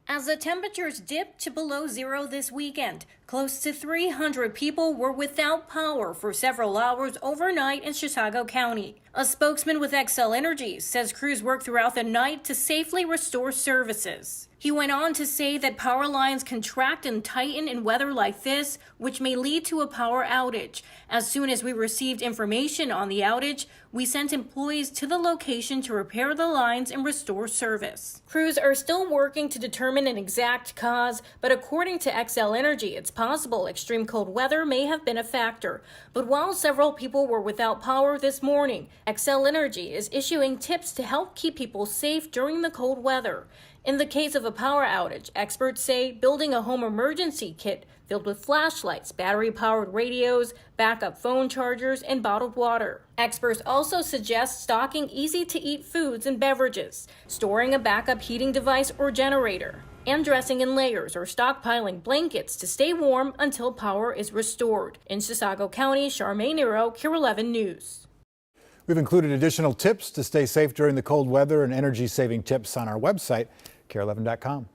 As the temperatures dipped to below zero this weekend, close to 300 people were without power for several hours overnight in Chisago County. A spokesman with Xcel Energy says crews worked throughout the night to safely restore services. He went on to say that power lines contract and tighten in weather like this, which may lead to a power outage. As soon as we received information on the outage, we sent employees to the location to repair the lines and restore service. Crews are still working to determine an exact cause, but according to Xcel Energy, it's possible extreme cold weather may have been a factor. But while several people were without power this morning, Xcel Energy is issuing tips to help keep people safe during the cold weather. In the case of a power outage, experts say building a home emergency kit filled with flashlights, battery-powered radios, backup phone chargers, and bottled water. Experts also suggest stocking easy-to-eat foods and beverages, storing a backup heating device or generator, and dressing in layers or stockpiling blankets to stay warm until power is restored. In Chisago County, Charmaine Nero, KARE 11 News. We've included additional tips to stay safe during the cold weather and energy-saving tips on our website, KARE11.com.